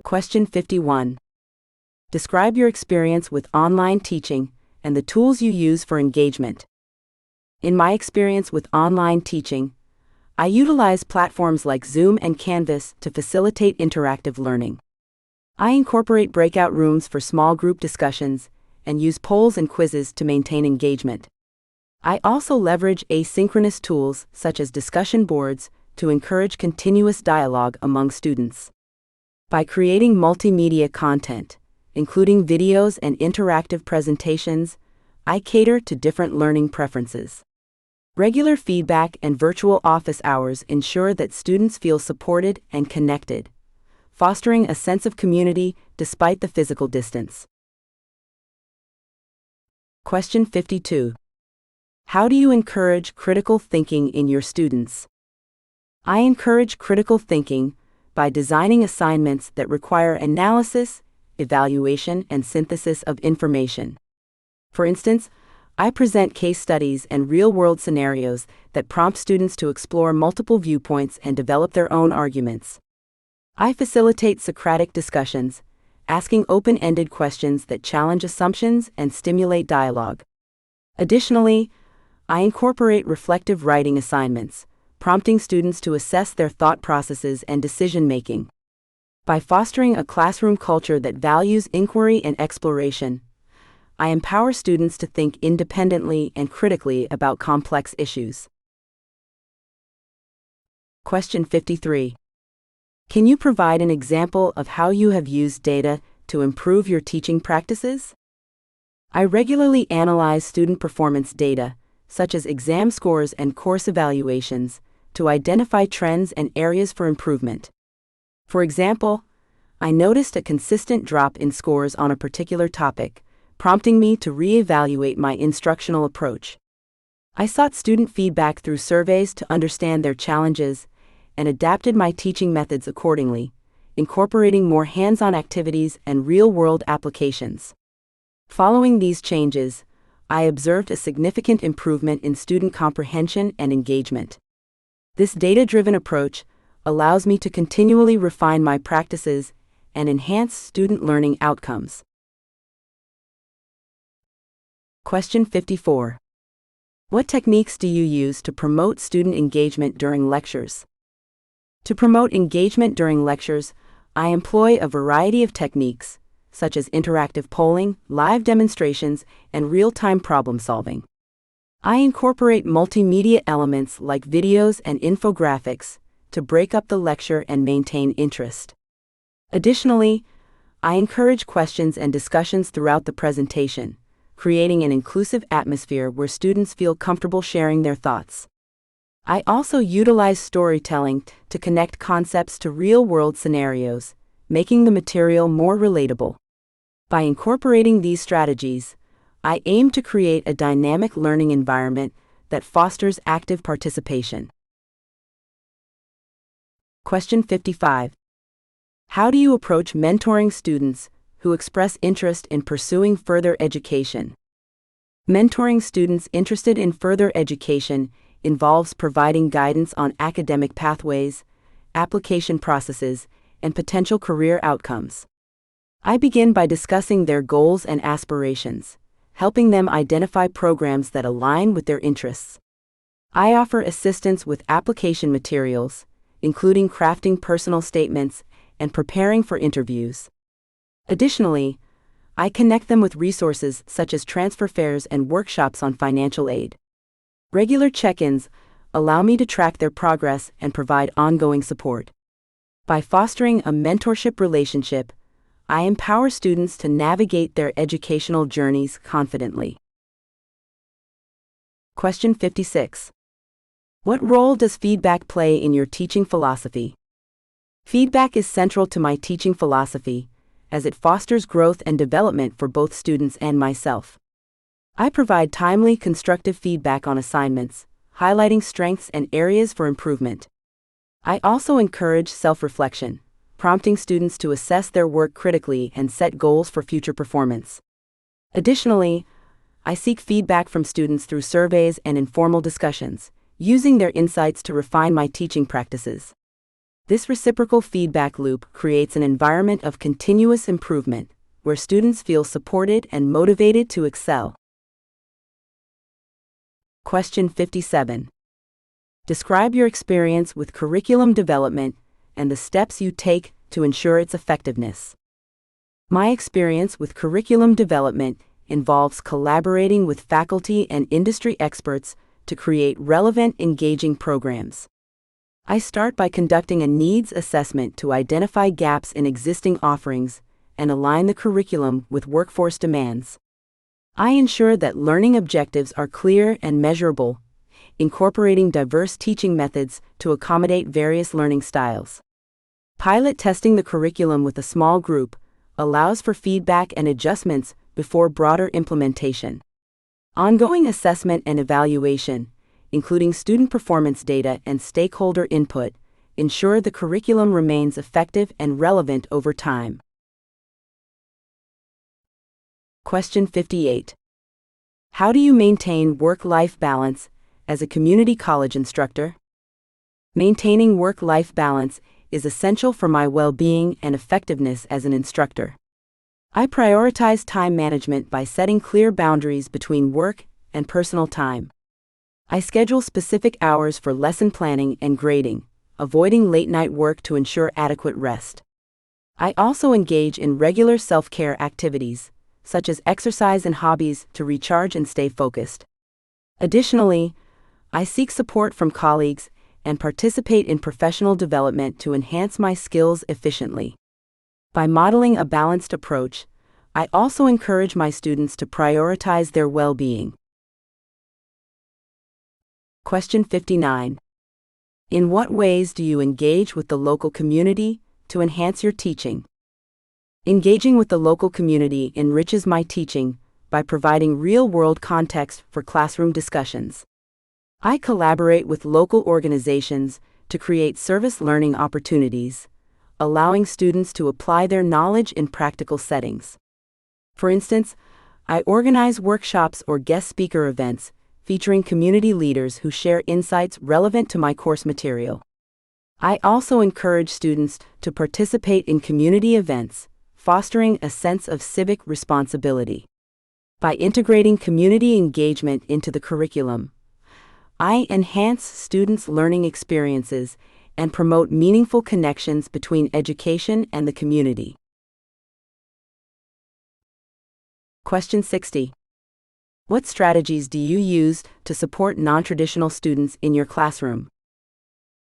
Question 51. Describe your experience with online teaching and the tools you use for engagement. In my experience with online teaching, I utilize platforms like Zoom and Canvas to facilitate interactive learning. I incorporate breakout rooms for small group discussions and use polls and quizzes to maintain engagement. I also leverage asynchronous tools such as discussion boards to encourage continuous dialogue among students. By creating multimedia content, including videos and interactive presentations, I cater to different learning preferences. Regular feedback and virtual office hours ensure that students feel supported and connected, fostering a sense of community despite the physical distance. Question 52. How do you encourage critical thinking in your students? I encourage critical thinking by designing assignments that require analysis, evaluation, and synthesis of information. For instance, I present case studies and real-world scenarios that prompt students to explore multiple viewpoints and develop their own arguments. I facilitate Socratic discussions, asking open-ended questions that challenge assumptions and stimulate dialogue. Additionally, I incorporate reflective writing assignments, prompting students to assess their thought processes and decision-making. By fostering a classroom culture that values inquiry and exploration, I empower students to think independently and critically about complex issues. Question 53. Can you provide an example of how you have used data to improve your teaching practices? I regularly analyze student performance data, such as exam scores and course evaluations, to identify trends and areas for improvement. For example, I noticed a consistent drop in scores on a particular topic, prompting me to re-evaluate my instructional approach. I sought student feedback through surveys to understand their challenges and adapted my teaching methods accordingly, incorporating more hands-on activities and real-world applications. Following these changes, I observed a significant improvement in student comprehension and engagement. This data-driven approach allows me to continually refine my practices and enhance student learning outcomes. Question 54. What techniques do you use to promote student engagement during lectures? To promote engagement during lectures, I employ a variety of techniques, such as interactive polling, live demonstrations, and real-time problem-solving. I incorporate multimedia elements like videos and infographics to break up the lecture and maintain interest. Additionally, I encourage questions and discussions throughout the presentation, creating an inclusive atmosphere where students feel comfortable sharing their thoughts. I also utilize storytelling to connect concepts to real-world scenarios, making the material more relatable. By incorporating these strategies, I aim to create a dynamic learning environment that fosters active participation. Question 55. How do you approach mentoring students who express interest in pursuing further education? Mentoring students interested in further education involves providing guidance on academic pathways, application processes, and potential career outcomes. I begin by discussing their goals and aspirations, helping them identify programs that align with their interests. I offer assistance with application materials, including crafting personal statements and preparing for interviews. Additionally, I connect them with resources such as transfer fairs and workshops on financial aid. Regular check-ins allow me to track their progress and provide ongoing support. By fostering a mentorship relationship, I empower students to navigate their educational journeys confidently. Question 56. What role does feedback play in your teaching philosophy? Feedback is central to my teaching philosophy, as it fosters growth and development for both students and myself. I provide timely, constructive feedback on assignments, highlighting strengths and areas for improvement. I also encourage self-reflection, prompting students to assess their work critically and set goals for future performance. Additionally, I seek feedback from students through surveys and informal discussions, using their insights to refine my teaching practices. This reciprocal feedback loop creates an environment of continuous improvement, where students feel supported and motivated to excel. Question 57. Describe your experience with curriculum development and the steps you take to ensure its effectiveness. My experience with curriculum development involves collaborating with faculty and industry experts to create relevant, engaging programs. I start by conducting a needs assessment to identify gaps in existing offerings and align the curriculum with workforce demands. I ensure that learning objectives are clear and measurable, incorporating diverse teaching methods to accommodate various learning styles. Pilot testing the curriculum with a small group allows for feedback and adjustments before broader implementation. Ongoing assessment and evaluation, including student performance data and stakeholder input, ensure the curriculum remains effective and relevant over time. Question 58. How do you maintain work-life balance as a community college instructor? Maintaining work-life balance is essential for my well-being and effectiveness as an instructor. I prioritize time management by setting clear boundaries between work and personal time. I schedule specific hours for lesson planning and grading, avoiding late-night work to ensure adequate rest. I also engage in regular self-care activities, such as exercise and hobbies, to recharge and stay focused. Additionally, I seek support from colleagues and participate in professional development to enhance my skills efficiently. By modeling a balanced approach, I also encourage my students to prioritize their well-being. Question 59. In what ways do you engage with the local community to enhance your teaching? Engaging with the local community enriches my teaching by providing real-world context for classroom discussions. I collaborate with local organizations to create service learning opportunities, allowing students to apply their knowledge in practical settings. For instance, I organize workshops or guest speaker events featuring community leaders who share insights relevant to my course material. I also encourage students to participate in community events, fostering a sense of civic responsibility. By integrating community engagement into the curriculum, I enhance students' learning experiences and promote meaningful connections between education and the community. Question 60. What strategies do you use to support non-traditional students in your classroom?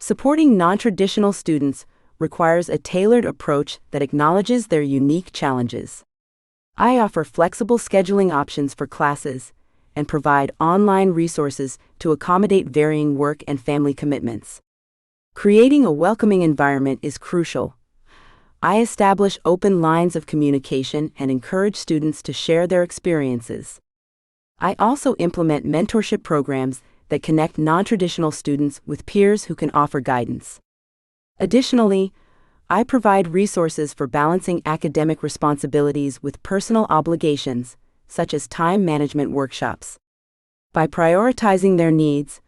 Supporting non-traditional students requires a tailored approach that acknowledges their unique challenges. I offer flexible scheduling options for classes and provide online resources to accommodate varying work and family commitments. Creating a welcoming environment is crucial. I establish open lines of communication and encourage students to share their experiences. I also implement mentorship programs that connect non-traditional students with peers who can offer guidance. Additionally, I provide resources for balancing academic responsibilities with personal obligations, such as time management workshops. By prioritizing their needs,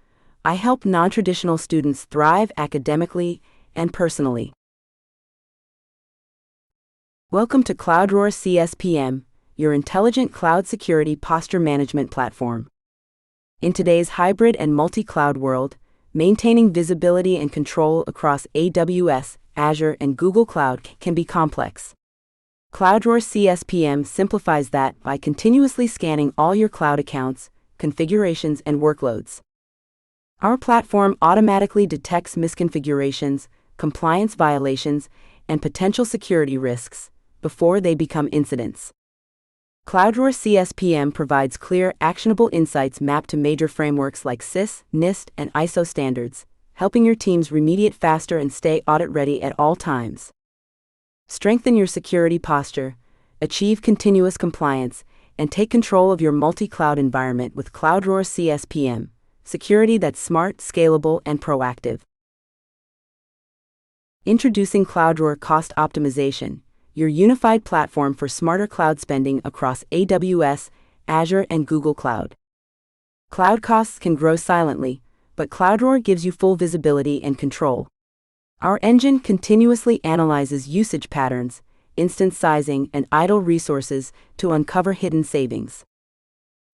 I help non-traditional students thrive academically and personally. Welcome to CloudRoar CSPM, your intelligent cloud security posture management platform. In today's hybrid and multi-cloud world, maintaining visibility and control across AWS, Azure, and Google Cloud can be complex. CloudRoar CSPM simplifies that by continuously scanning all your cloud accounts, configurations, and workloads. Our platform automatically detects misconfigurations, compliance violations, and potential security risks before they become incidents. CloudRoar CSPM provides clear, actionable insights mapped to major frameworks like CIS, NIST, and ISO standards, helping your teams remediate faster and stay audit-ready at all times. Strengthen your security posture, achieve continuous compliance, and take control of your multi-cloud environment with CloudRoar CSPM, security that's smart, scalable, and proactive. Introducing CloudRoar Cost Optimization, your unified platform for smarter cloud spending across AWS, Azure, and Google Cloud. Cloud costs can grow silently, but CloudRoar gives you full visibility and control. Our engine continuously analyzes usage patterns, instance sizing, and idle resources to uncover hidden savings.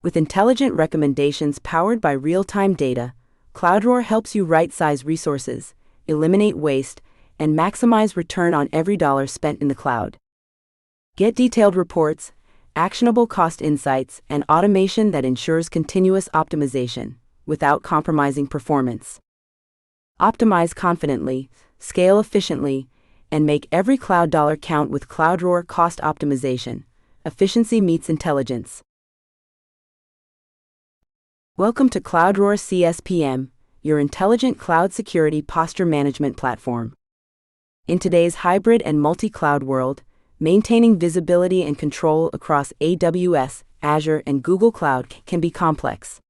With intelligent recommendations powered by real-time data, CloudRoar helps you right-size resources, eliminate waste, and maximize return on every dollar spent in the cloud. Get detailed reports, actionable cost insights, and automation that ensures continuous optimization without compromising performance. Optimize confidently, scale efficiently, and make every cloud dollar count with CloudRoar Cost Optimization. Efficiency meets intelligence. Welcome to CloudRoar CSPM, your intelligent cloud security posture management platform. In today's hybrid and multi-cloud world, maintaining visibility and control across AWS, Azure, and Google Cloud can be complex.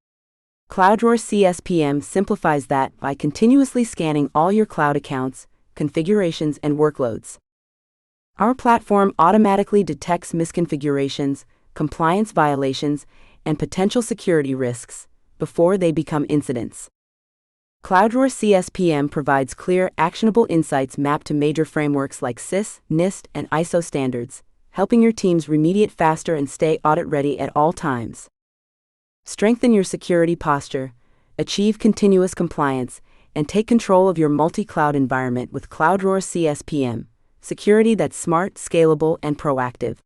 CloudRoar CSPM simplifies that by continuously scanning all your cloud accounts, configurations, and workloads. Our platform automatically detects misconfigurations, compliance violations, and potential security risks before they become incidents. CloudRoar CSPM provides clear, actionable insights mapped to major frameworks like CIS, NIST, and ISO standards, helping your teams remediate faster and stay audit-ready at all times. Strengthen your security posture, achieve continuous compliance, and take control of your multi-cloud environment with CloudRoar CSPM, security that's smart, scalable, and proactive.